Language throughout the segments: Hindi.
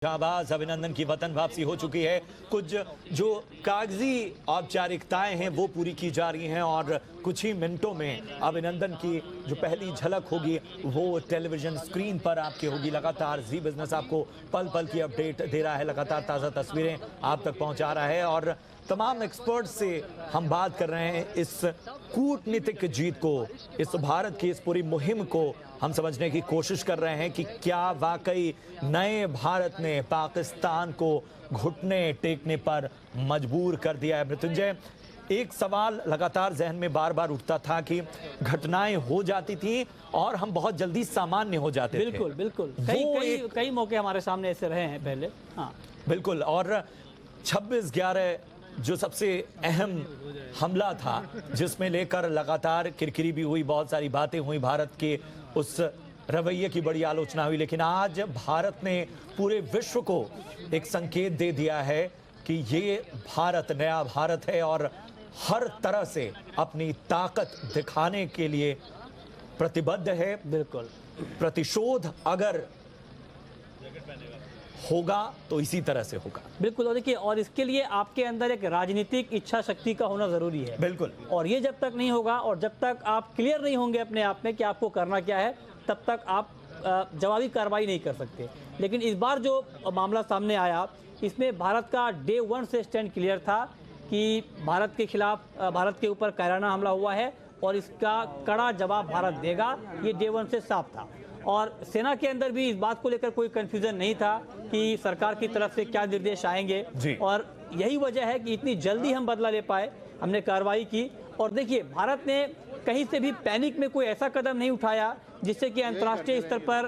शाहबाज अभिनंदन की वतन वापसी हो चुकी है। कुछ जो कागजी औपचारिकताएं हैं वो पूरी की जा रही हैं और कुछ ही मिनटों में अभिनंदन की जो पहली झलक होगी वो टेलीविजन स्क्रीन पर आपकी होगी। लगातार जी बिजनेस आपको पल पल की अपडेट दे रहा है, लगातार ताज़ा तस्वीरें आप तक पहुंचा रहा है और तमाम एक्सपर्ट से हम बात कर रहे हैं इस कूटनीतिक जीत को, इस भारत की इस पूरी मुहिम को हम समझने की कोशिश कर रहे हैं कि क्या वाकई नए भारत ने पाकिस्तान को घुटने टेकने पर मजबूर कर दिया है। मृत्युंजय, एक सवाल लगातार जहन में बार बार उठता था कि घटनाएं हो जाती थी और हम बहुत जल्दी सामान्य हो जाते थे। बिल्कुल बिल्कुल, कई मौके हमारे सामने ऐसे रहे हैं पहले। हाँ बिल्कुल, और 26/11 जो सबसे अहम हमला था जिसमें लेकर लगातार किरकिरी भी हुई, बहुत सारी बातें हुई, भारत के उस रवैये की बड़ी आलोचना हुई, लेकिन आज भारत ने पूरे विश्व को एक संकेत दे दिया है कि ये भारत नया भारत है और हर तरह से अपनी ताकत दिखाने के लिए प्रतिबद्ध है। बिल्कुल, प्रतिशोध अगर होगा तो इसी तरह से होगा। बिल्कुल, और देखिए, और इसके लिए आपके अंदर एक राजनीतिक इच्छा शक्ति का होना जरूरी है। बिल्कुल, और ये जब तक नहीं होगा और जब तक आप क्लियर नहीं होंगे अपने आप में कि आपको करना क्या है, तब तक आप जवाबी कार्रवाई नहीं कर सकते। लेकिन इस बार जो मामला सामने आया, इसमें भारत का डे 1 से स्टैंड क्लियर था कि भारत के खिलाफ, भारत के ऊपर कायराना हमला हुआ है और इसका कड़ा जवाब भारत देगा। ये डे 1 से साफ था और सेना के अंदर भी इस बात को लेकर कोई कंफ्यूजन नहीं था कि सरकार की तरफ से क्या निर्देश आएंगे, और यही वजह है कि इतनी जल्दी हम बदला ले पाए, हमने कार्रवाई की। और देखिए, भारत ने कहीं से भी पैनिक में कोई ऐसा कदम नहीं उठाया जिससे कि अंतर्राष्ट्रीय स्तर पर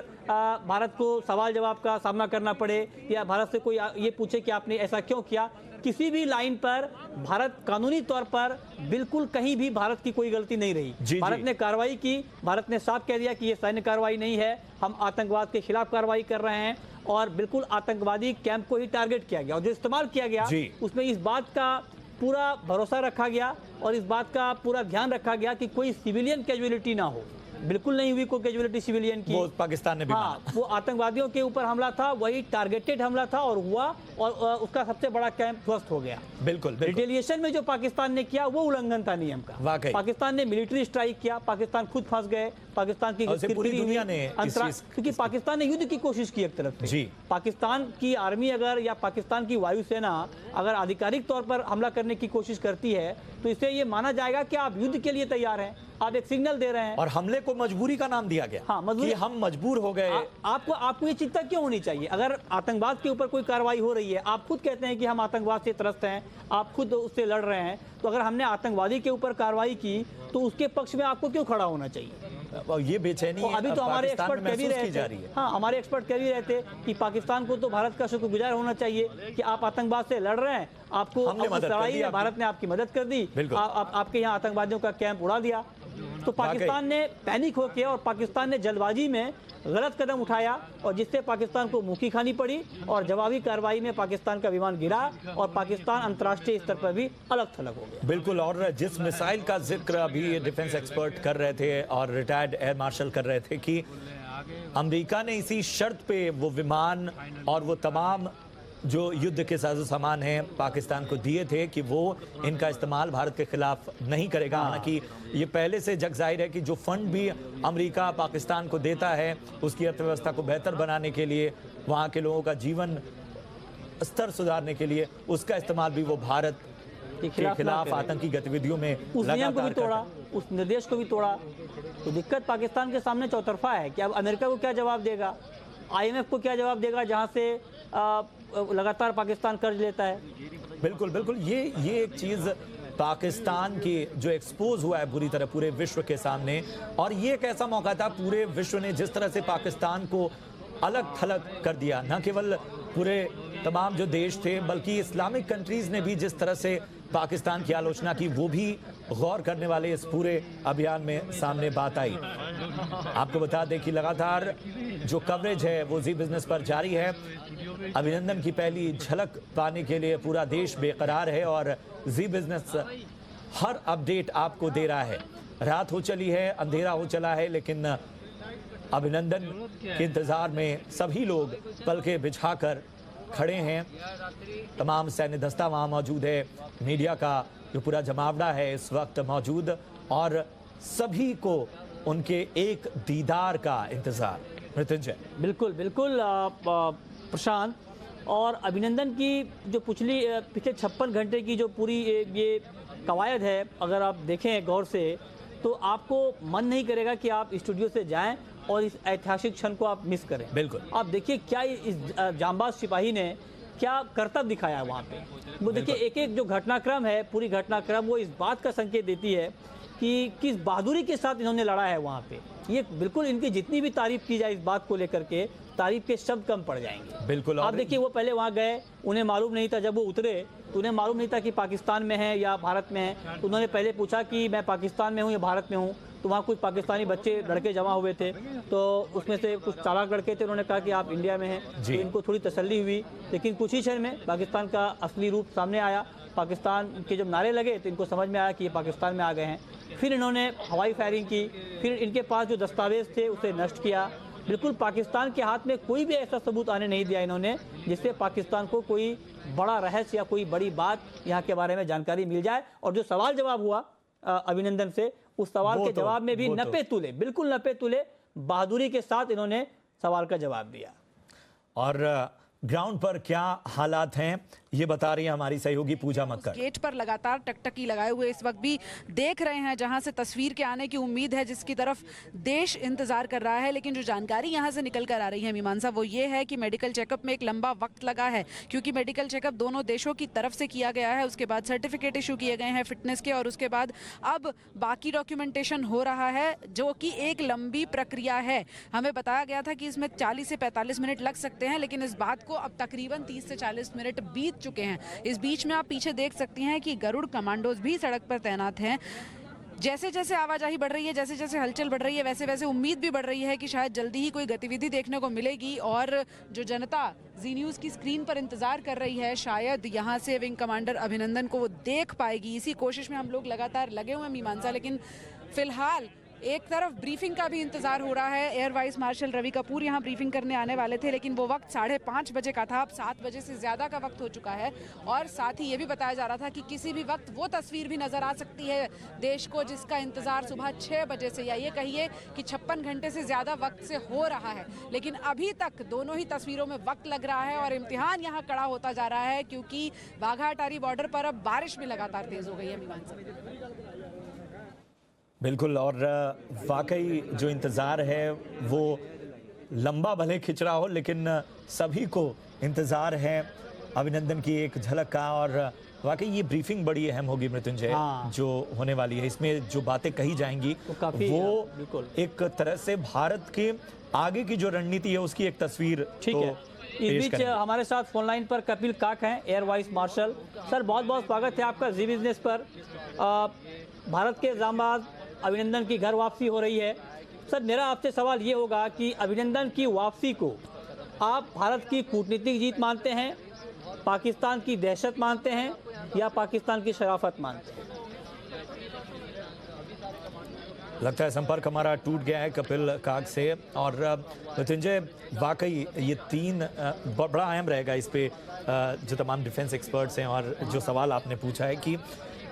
भारत को सवाल जवाब का सामना करना पड़े या भारत से कोई ये पूछे कि आपने ऐसा क्यों किया। किसी भी लाइन पर भारत कानूनी तौर पर बिल्कुल कहीं भी भारत की कोई गलती नहीं रही। भारत ने कार्रवाई की, भारत ने साफ कह दिया कि ये सैन्य कार्रवाई नहीं है, हम आतंकवाद के खिलाफ कार्रवाई कर रहे हैं और बिल्कुल आतंकवादी कैंप को ही टारगेट किया गया और जो इस्तेमाल किया गया उसमें इस बात का पूरा भरोसा रखा गया और इस बात का पूरा ध्यान रखा गया कि कोई सिविलियन कैजुअलिटी ना हो। बिल्कुल नहीं हुई कोई कैजुअलिटी सिविलियन की। वो पाकिस्तान ने भी माना। वो आतंकवादियों के ऊपर हमला था, वही टारगेटेड हमला था और हुआ, और उसका सबसे बड़ा कैंप ध्वस्त हो गया। बिल्कुल, रिटेलिएशन में जो पाकिस्तान ने किया वो उल्लंघन था नियम का। पाकिस्तान ने मिलिट्री स्ट्राइक किया, पाकिस्तान खुद फंस गए, पाकिस्तान की पूरी दुनिया ने क्योंकि पाकिस्तान ने युद्ध की कोशिश की एक तरफ से। पाकिस्तान की आर्मी अगर या पाकिस्तान की वायुसेना अगर आधिकारिक तौर पर हमला करने की कोशिश करती है तो इससे ये माना जाएगा कि आप युद्ध के लिए तैयार हैं, आप एक सिग्नल दे रहे हैं। और हमले को मजबूरी का नाम दिया गया। हाँ, मजबूरी, हम मजबूर हो गए। आपको ये चिंता क्यों होनी चाहिए? अगर आतंकवाद के ऊपर कोई कार्रवाई हो रही है, आप खुद कहते हैं कि हम आतंकवाद से त्रस्त हैं, आप खुद उससे लड़ रहे हैं, तो अगर हमने आतंकवादी के ऊपर कार्रवाई की तो उसके पक्ष में आपको क्यों खड़ा होना चाहिए? ये बेचैनी अभी तो हमारे एक्सपर्ट कह भी रहे थे, हाँ, हमारे एक्सपर्ट कह भी रहे थे कि पाकिस्तान को तो भारत का शुक्रगुजार होना चाहिए कि आप आतंकवाद से लड़ रहे हैं, आपको लड़ाई में भारत ने आपकी मदद कर दी, आपके यहाँ आतंकवादियों का कैंप उड़ा दिया। तो पाकिस्तान ने पैनिक होकर और पाकिस्तान ने जल्दबाजी में गलत कदम उठाया और जिससे पाकिस्तान को मुंह की खानी पड़ी और जवाबी कार्रवाई में पाकिस्तान का विमान गिरा और पाकिस्तान अंतर्राष्ट्रीय स्तर पर भी अलग थलग हो गया। बिल्कुल, और जिस मिसाइल का जिक्र अभी डिफेंस एक्सपर्ट कर रहे थे और रिटायर्ड एयर मार्शल कर रहे थे कि अमेरिका ने इसी शर्त पे वो विमान और वो तमाम जो युद्ध के साजो सामान हैं पाकिस्तान को दिए थे कि वो इनका इस्तेमाल भारत के खिलाफ नहीं करेगा। हालांकि ये पहले से जग जाहिर है कि जो फंड भी अमेरिका पाकिस्तान को देता है उसकी अर्थव्यवस्था को बेहतर बनाने के लिए, वहाँ के लोगों का जीवन स्तर सुधारने के लिए, उसका इस्तेमाल भी वो भारत के खिलाफ आतंकी गतिविधियों में उस नियम को भी तोड़ा, उस निर्देश को भी तोड़ा। तो दिक्कत पाकिस्तान के सामने चौतरफा है कि अब अमेरिका को क्या जवाब देगा, IMF को क्या जवाब देगा जहां से लगातार पाकिस्तान कर्ज लेता है। बिल्कुल बिल्कुल, ये एक चीज पाकिस्तान की जो एक्सपोज हुआ है बुरी तरह पूरे विश्व के सामने, और ये एक ऐसा मौका था, पूरे विश्व ने जिस तरह से पाकिस्तान को अलग थलग कर दिया, न केवल पूरे तमाम जो देश थे बल्कि इस्लामिक कंट्रीज ने भी जिस तरह से पाकिस्तान की आलोचना की, वो भी गौर करने वाले इस पूरे अभियान में सामने बात आई। आपको बता दें कि लगातार जो कवरेज है वो जी बिजनेस पर जारी है। अभिनंदन की पहली झलक पाने के लिए पूरा देश बेकरार है और जी बिजनेस हर अपडेट आपको दे रहा है। रात हो चली है, अंधेरा हो चला है, लेकिन अभिनंदन के इंतजार में सभी लोग पलके बिछाकर खड़े हैं, तमाम सैन्य दस्ता वहाँ मौजूद है, मीडिया का जो पूरा जमावड़ा है इस वक्त मौजूद, और सभी को उनके एक दीदार का इंतजार। मृत्युंजय। बिल्कुल बिल्कुल प्रशांत, और अभिनंदन की जो पिछले 56 घंटे की जो पूरी ये कवायद है, अगर आप देखें गौर से तो आपको मन नहीं करेगा कि आप स्टूडियो से जाएं और इस ऐतिहासिक क्षण को आप मिस करें। बिल्कुल। आप देखिए क्या इस जांबाज सिपाही ने क्या करतब दिखाया है वहाँ पे। वो देखिए एक एक जो घटनाक्रम है, पूरी घटनाक्रम वो इस बात का संकेत देती है कि किस बहादुरी के साथ इन्होंने लड़ा है वहाँ पे। ये बिल्कुल, इनकी जितनी भी तारीफ की जाए इस बात को लेकर के, तारीफ के शब्द कम पड़ जाएंगे। बिल्कुल। आप देखिए वो पहले वहाँ गए, उन्हें मालूम नहीं था, जब वो उतरे तो उन्हें मालूम नहीं था कि पाकिस्तान में है या भारत में है। तो उन्होंने पहले पूछा कि मैं पाकिस्तान में हूँ या भारत में हूँ। तो वहाँ कुछ पाकिस्तानी बच्चे लड़के जमा हुए थे, तो उसमें से कुछ चालाक लड़के थे, उन्होंने कहा कि आप इंडिया में हैं। तो इनको थोड़ी तसल्ली हुई, लेकिन कुछ ही क्षण में पाकिस्तान का असली रूप सामने आया। पाकिस्तान के जब नारे लगे तो इनको समझ में आया कि ये पाकिस्तान में आ गए हैं। फिर इन्होंने हवाई फायरिंग की, फिर इनके पास जो दस्तावेज थे उसे नष्ट किया। बिल्कुल पाकिस्तान के हाथ में कोई भी ऐसा सबूत आने नहीं दिया इन्होंने जिससे पाकिस्तान को कोई बड़ा रहस्य या कोई बड़ी बात यहाँ के बारे में जानकारी मिल जाए। और जो सवाल जवाब हुआ अभिनंदन से, उस सवाल के जवाब में भी नपे तुले, बिल्कुल नपे तुले बहादुरी के साथ इन्होंने सवाल का जवाब दिया। और ग्राउंड पर क्या हालात हैं ये बता रही है हमारी सहयोगी पूजा मक्कर। गेट पर लगातार टकटकी लगाए हुए इस वक्त भी देख रहे हैं, जहां से तस्वीर के आने की उम्मीद है, जिसकी तरफ देश इंतजार कर रहा है। लेकिन जो जानकारी यहां से निकल कर आ रही है मीमांसा, वो ये है कि मेडिकल चेकअप में एक लंबा वक्त लगा है, क्योंकि मेडिकल चेकअप दोनों देशों की तरफ से किया गया है। उसके बाद सर्टिफिकेट इशू किए गए हैं फिटनेस के, और उसके बाद अब बाकी डॉक्यूमेंटेशन हो रहा है, जो कि एक लंबी प्रक्रिया है। हमें बताया गया था कि इसमें 40 से 45 मिनट लग सकते हैं, लेकिन इस बात को अब तकरीबन 30 से 40 मिनट बीत चुके हैं। इस बीच में आप पीछे देख सकती हैं कि गरुड़ कमांडोज भी सड़क पर तैनात हैं। जैसे जैसे आवाजाही बढ़ रही है, जैसे जैसे हलचल बढ़ रही है, वैसे वैसे उम्मीद भी बढ़ रही है कि शायद जल्दी ही कोई गतिविधि देखने को मिलेगी। और जो जनता जी न्यूज़ की स्क्रीन पर इंतजार कर रही है, शायद यहाँ से विंग कमांडर अभिनंदन को वो देख पाएगी। इसी कोशिश में हम लोग लगातार लगे हुए हैं मीमांसा। लेकिन फिलहाल एक तरफ ब्रीफिंग का भी इंतजार हो रहा है। Air vice marshal Ravi Kapoor यहाँ ब्रीफिंग करने आने वाले थे, लेकिन वो वक्त 5:30 बजे का था। अब 7 बजे से ज़्यादा का वक्त हो चुका है। और साथ ही ये भी बताया जा रहा था कि किसी भी वक्त वो तस्वीर भी नज़र आ सकती है देश को, जिसका इंतजार सुबह 6 बजे से, या ये कहिए कि 56 घंटे से ज़्यादा वक्त से हो रहा है। लेकिन अभी तक दोनों ही तस्वीरों में वक्त लग रहा है और इम्तिहान यहाँ कड़ा होता जा रहा है, क्योंकि वाघा अटारी बॉर्डर पर अब बारिश भी लगातार तेज़ हो गई है मीमांसा। बिल्कुल। और वाकई जो इंतज़ार है वो लंबा भले खिंच रहा हो, लेकिन सभी को इंतज़ार है अभिनंदन की एक झलक का। और वाकई ये ब्रीफिंग बड़ी अहम होगी मृत्युंजय, जो होने वाली है। इसमें जो बातें कही जाएंगी वो एक तरह से भारत के आगे की जो रणनीति है उसकी एक तस्वीर। ठीक है। इस बीच हमारे साथ फोन लाइन पर कपिल काक हैं, एयर वाइस मार्शल। सर बहुत बहुत स्वागत है आपका जी बिजनेस पर। भारत के जांबाज अभिनंदन की घर वापसी हो रही है। सर मेरा आपसे सवाल ये होगा कि अभिनंदन की वापसी को आप भारत की कूटनीतिक जीत मानते हैं, पाकिस्तान की दहशत मानते हैं, या पाकिस्तान की शराफत मानते हैं? लगता है संपर्क हमारा टूट गया है कपिल काक से। और मृत्युंजय, वाकई ये तीन बड़ा अहम रहेगा इस पे जो तमाम डिफेंस एक्सपर्ट्स हैं, और जो सवाल आपने पूछा है कि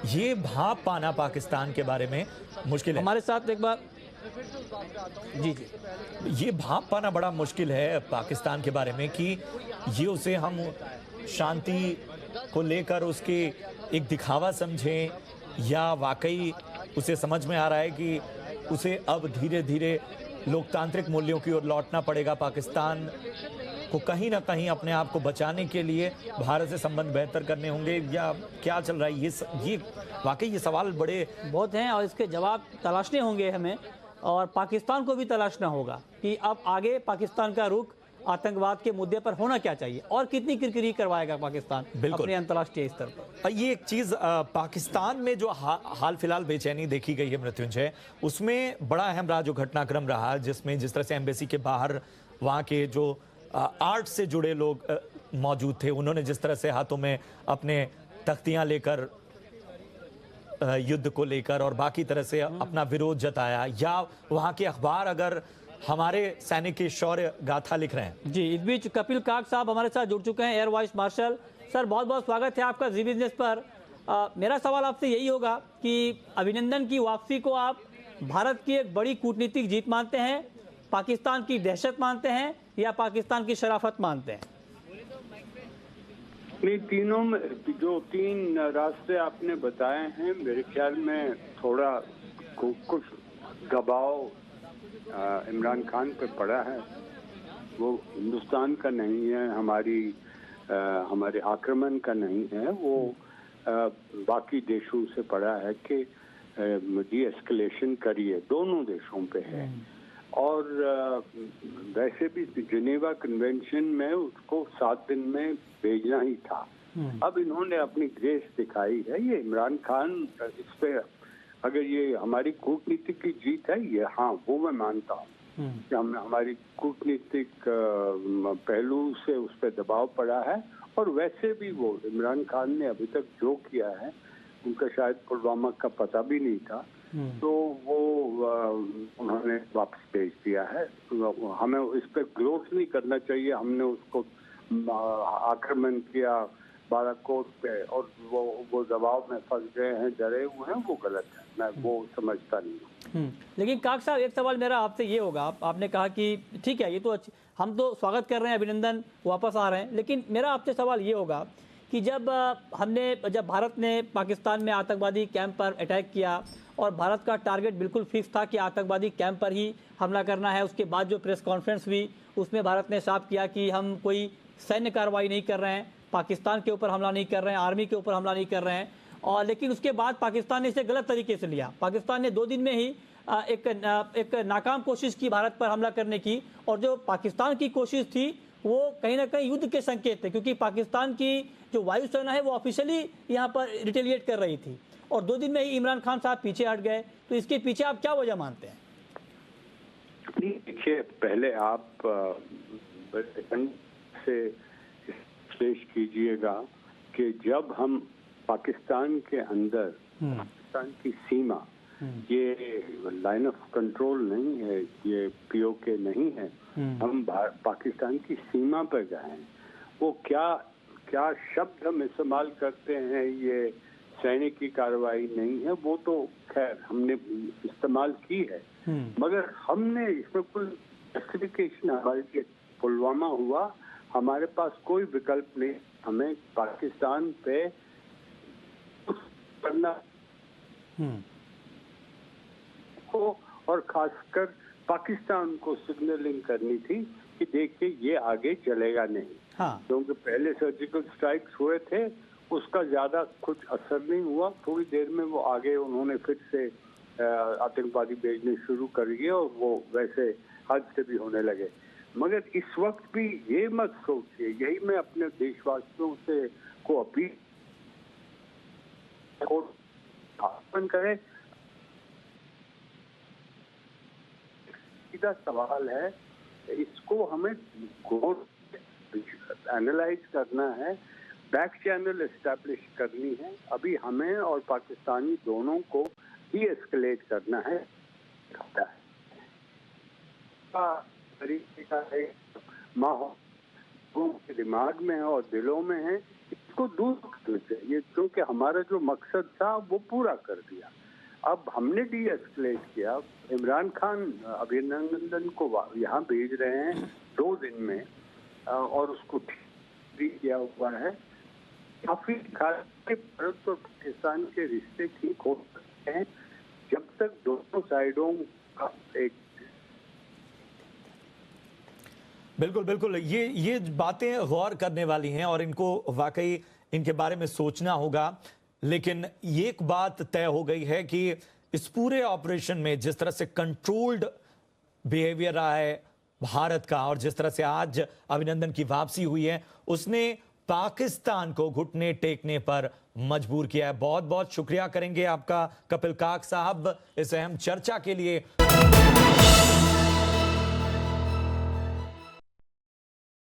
ये भाप पाना पाकिस्तान के बारे में मुश्किल है। हमारे साथ एक बार जी, ये भाप पाना बड़ा मुश्किल है पाकिस्तान के बारे में कि ये उसे हम शांति को लेकर उसके एक दिखावा समझें, या वाकई उसे समझ में आ रहा है कि उसे अब धीरे धीरे लोकतांत्रिक मूल्यों की ओर लौटना पड़ेगा। पाकिस्तान को कहीं ना कहीं अपने आप को बचाने के लिए भारत से संबंध बेहतर करने होंगे, या क्या चल रहा है? ये वाकई ये सवाल बड़े बहुत हैं और इसके जवाब तलाशने होंगे हमें, और पाकिस्तान को भी तलाशना होगा कि अब आगे पाकिस्तान का रुख आतंकवाद के मुद्दे पर होना क्या चाहिए, और कितनी किरकिरी करवाएगा पाकिस्तान अपने अंतर्राष्ट्रीय स्तर पर। ये एक चीज पाकिस्तान में जो हाल फिलहाल बेचैनी देखी गई है मृत्युंजय, उसमें बड़ा अहम रहा जो घटनाक्रम रहा, जिसमें जिस तरह से एम्बेसी के बाहर वहाँ के जो आर्ट से जुड़े लोग मौजूद थे, उन्होंने जिस तरह से हाथों में अपने तख्तियां लेकर युद्ध को लेकर और बाकी तरह से अपना विरोध जताया, या वहाँ के अखबार अगर हमारे सैनिक की शौर्य गाथा लिख रहे हैं। जी, इस बीच कपिल काक साहब हमारे साथ जुड़ चुके हैं, एयर वाइस मार्शल। सर, बहुत बहुत स्वागत है आपका जी बिजनेस पर। मेरा सवाल आपसे यही होगा कि अभिनंदन की वापसी को आप भारत की एक बड़ी कूटनीतिक जीत मानते हैं, पाकिस्तान की दहशत मानते हैं, या पाकिस्तान की शराफत मानते हैं? नहीं, तीनों में जो तीन रास्ते आपने बताए हैं, मेरे ख्याल में थोड़ा कुछ दबाव इमरान खान पे पड़ा है। वो हिंदुस्तान का नहीं है, हमारे आक्रमण का नहीं है, वो बाकी देशों से पड़ा है कि डी एस्केलेशन करिए, दोनों देशों पे है। और वैसे भी जिनेवा कन्वेंशन में उसको 7 दिन में भेजना ही था। अब इन्होंने अपनी ग्रेस दिखाई है। ये इमरान खान, इस पे अगर ये हमारी कूटनीतिक की जीत है, ये हाँ वो मैं मानता हूँ कि हमारी कूटनीतिक पहलू से उस पर दबाव पड़ा है। और वैसे भी वो इमरान खान ने अभी तक जो किया है, उनका शायद पुलवामा का पता भी नहीं था, तो वो उन्होंने वापस भेज दिया है। तो हमें इस पर ग्रोथ नहीं करना चाहिए। हमने उसको आक्रमण किया बालाकोट पे और वो दबाव में फंस गए हैं, डरे हुए हैं, वो गलत है। मैं वो समझता नहीं हूँ। लेकिन काक साहब, एक सवाल मेरा आपसे ये होगा, आपने कहा कि ठीक है, ये तो हम तो स्वागत कर रहे हैं, अभिनंदन वापस आ रहे हैं, लेकिन मेरा आपसे सवाल ये होगा कि जब भारत ने पाकिस्तान में आतंकवादी कैंप पर अटैक किया और भारत का टारगेट बिल्कुल फिक्स था कि आतंकवादी कैंप पर ही हमला करना है, उसके बाद जो प्रेस कॉन्फ्रेंस हुई उसमें भारत ने साफ किया कि हम कोई सैन्य कार्रवाई नहीं कर रहे हैं, पाकिस्तान के ऊपर हमला नहीं कर रहे हैं, आर्मी के ऊपर हमला नहीं कर रहे हैं। और लेकिन उसके बाद पाकिस्तान ने इसे गलत तरीके से लिया। पाकिस्तान ने 2 दिन में ही एक नाकाम कोशिश की भारत पर हमला करने की, और जो पाकिस्तान की कोशिश थी वो कहीं ना कहीं युद्ध के संकेत थे, क्योंकि पाकिस्तान की जो वायुसेना है वो ऑफिशियली यहाँ पर रिटेलिएट कर रही थी, और 2 दिन में ही इमरान खान साहब पीछे हट गए। तो इसके पीछे आप क्या वजह मानते हैं? देखिए, पहले आप से पेश कीजिएगा कि जब हम पाकिस्तान के अंदर, पाकिस्तान की सीमा, ये लाइन ऑफ कंट्रोल नहीं है, ये पीओके नहीं है, हम पाकिस्तान की सीमा पर गए हैं, वो क्या शब्द हम इस्तेमाल करते हैं, ये सैनिक की कार्रवाई नहीं है, वो तो खैर हमने इस्तेमाल की है, मगर हमने इसमें कोई जस्टिफिकेशन, हमारे पुलवामा हुआ, हमारे पास कोई विकल्प नहीं, हमें पाकिस्तान पे करना को, और खासकर पाकिस्तान को सिग्नलिंग करनी थी कि देखिए ये आगे चलेगा नहीं। हाँ। क्योंकि पहले सर्जिकल स्ट्राइक्स हुए थे, उसका ज्यादा कुछ असर नहीं हुआ, थोड़ी देर में वो आगे उन्होंने फिर से आतंकवादी भेजने शुरू कर दिए, और वो वैसे हद से भी होने लगे। मगर इस वक्त भी ये मत सोचिए, यही मैं अपने देशवासियों से को अपील करें। सीधा सवाल है, इसको हमें एनालाइज करना है, बैक चैनल एस्टैब्लिश करनी है। अभी हमें और पाकिस्तानी दोनों को ही एस्केलेट करना है। तरीके का माहौल के दिमाग में है और दिलों में है, इसको दूर करना चाहिए, क्योंकि हमारा जो मकसद था वो पूरा कर दिया। अब हमने डी एस्केलेट किया। इमरान खान अभिनंदन को यहाँ भेज रहे हैं 2 दिन में, और उसको ठीक किया हुआ है। काफी भारत और पाकिस्तान के रिश्ते ठीक हो सकते हैं जब तक दोनों साइडों का एक। बिल्कुल बिल्कुल, ये बातें गौर करने वाली हैं और इनको वाकई इनके बारे में सोचना होगा। लेकिन ये एक बात तय हो गई है कि इस पूरे ऑपरेशन में जिस तरह से कंट्रोल्ड बिहेवियर रहा है भारत का, और जिस तरह से आज अभिनंदन की वापसी हुई है, उसने पाकिस्तान को घुटने टेकने पर मजबूर किया है। बहुत बहुत शुक्रिया करेंगे आपका कपिल काक साहब इस अहम चर्चा के लिए।